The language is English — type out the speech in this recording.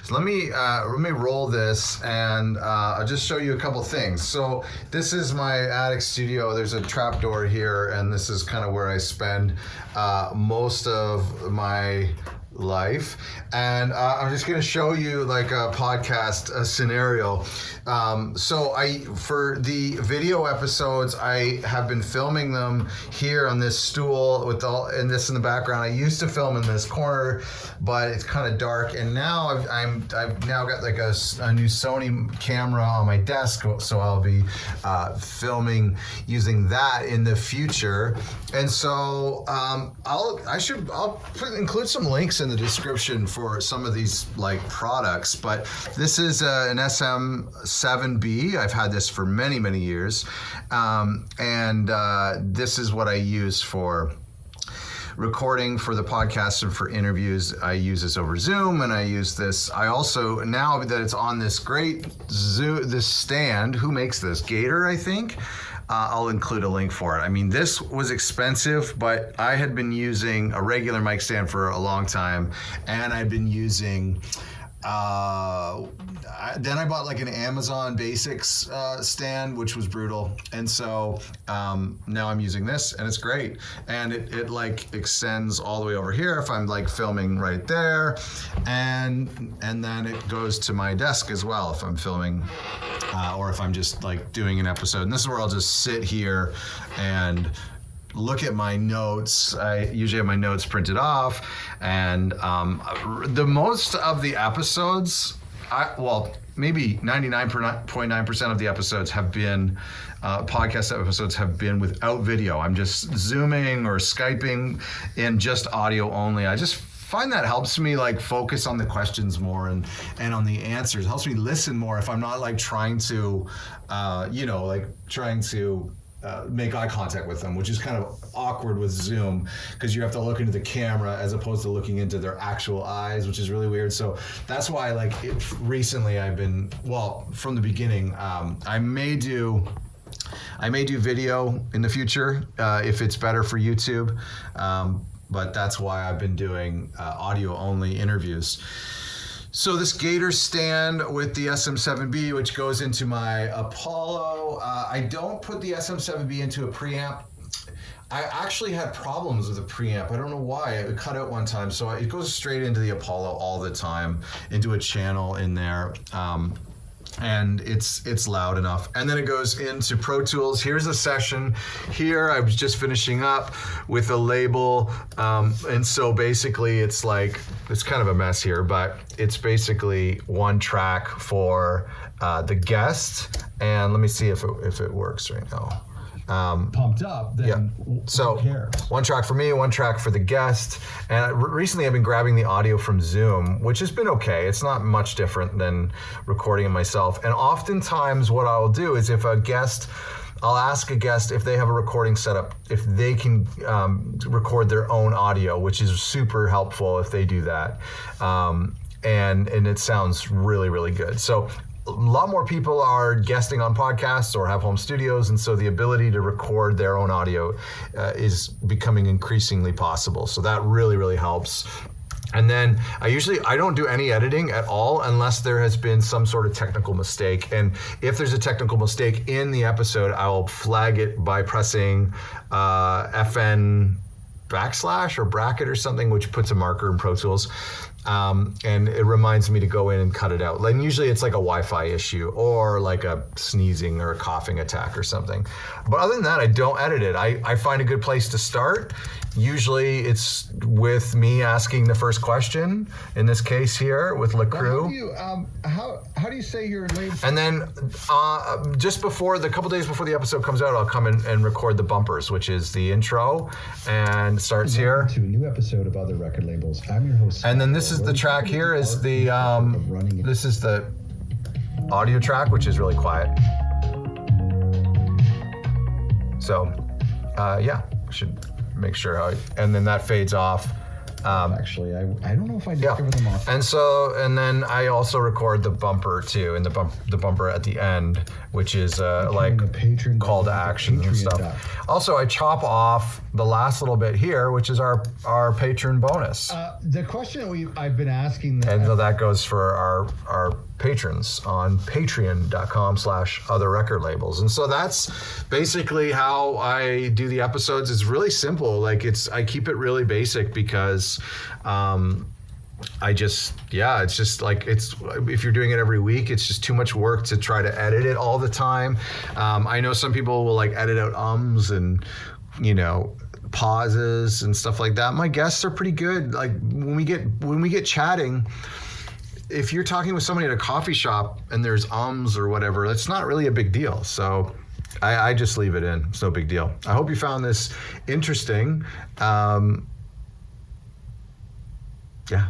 So let me roll this, and I'll just show you a couple things. So this is my attic studio. There's a trapdoor here, and this is kind of where I spend most of my life. And I'm just going to show you like a podcast scenario. So for the video episodes, I have been filming them here on this stool with and this in the background. I used to film in this corner, but it's kind of dark. And now I've now got like a new Sony camera on my desk, so I'll be filming using that in the future. And so I'll include some links in the description for some of these like products, but this is an SM7B. I've had this for many years, and this is what I use for recording for the podcast and for interviews. I use this over Zoom, and I use this. I also, now that it's on this great this stand, who makes this? Gator, I think. I'll include a link for it. I mean, this was expensive, but I had been using a regular mic stand for a long time, and I'd been using then I bought like an Amazon Basics stand, which was brutal. And so now I'm using this, and it's great. And it like extends all the way over here if I'm like filming right there. And then it goes to my desk as well if I'm filming or if I'm just like doing an episode. And this is where I'll just sit here and look at my notes. I usually have my notes printed off, and the most of the episodes, maybe 99.9% of the episodes have been, podcast episodes have been without video. I'm just Zooming or Skyping in just audio only. I just find that helps me like focus on the questions more and on the answers. It helps me listen more if I'm not like trying to, make eye contact with them, which is kind of awkward with Zoom because you have to look into the camera as opposed to looking into their actual eyes, which is really weird. So that's why recently I've been, from the beginning, I may do video in the future if it's better for YouTube, but that's why I've been doing audio only interviews. So this Gator stand with the SM7B, which goes into my Apollo. I don't put the SM7B into a preamp. I actually had problems with the preamp. I don't know why. It cut out one time. So it goes straight into the Apollo all the time, into a channel in there. And it's loud enough. And then it goes into Pro Tools. Here's a session. Here I was just finishing up with a label. And so basically it's kind of a mess here, but it's basically one track for the guest. And let me see if it works right now. Pumped up, then so who cares? One track for me, one track for the guest. And recently I've been grabbing the audio from Zoom, which has been okay. It's not much different than recording it myself. And oftentimes what I'll do is I'll ask a guest if they have a recording setup, if they can record their own audio, which is super helpful if they do that. And it sounds really, really good. So a lot more people are guesting on podcasts or have home studios, and so the ability to record their own audio is becoming increasingly possible. So that really, really helps. And then I don't do any editing at all unless there has been some sort of technical mistake. And if there's a technical mistake in the episode, I will flag it by pressing FN / or bracket or something, which puts a marker in Pro Tools. And it reminds me to go in and cut it out. And usually it's like a Wi-Fi issue or like a sneezing or a coughing attack or something. But other than that, I don't edit it. I find a good place to start. Usually it's with me asking the first question, in this case here with LaCrew. How do you say your name? And then just before, the couple days before the episode comes out, I'll come in and record the bumpers, which is the intro, and starts here. To a new episode of Other Record Labels. I'm your host. And then this is the track here is the, this is the audio track, which is really quiet. So, should make sure and then that fades off Actually, I don't know if I discovered them all. And then I also record the bumper too, and the bumper at the end, which is like a patron call to actions and stuff. Also, I chop off the last little bit here, which is our patron bonus. The question that I've been asking, and so that goes for our patrons on patreon.com/other record labels. And so that's basically how I do the episodes. It's really simple. Like I keep it really basic because it's just like if you're doing it every week, it's just too much work to try to edit it all the time. I know some people will like edit out ums and, pauses and stuff like that. My guests are pretty good. Like when we get chatting, if you're talking with somebody at a coffee shop and there's ums or whatever, that's not really a big deal. So I just leave it in. It's no big deal. I hope you found this interesting. Yeah.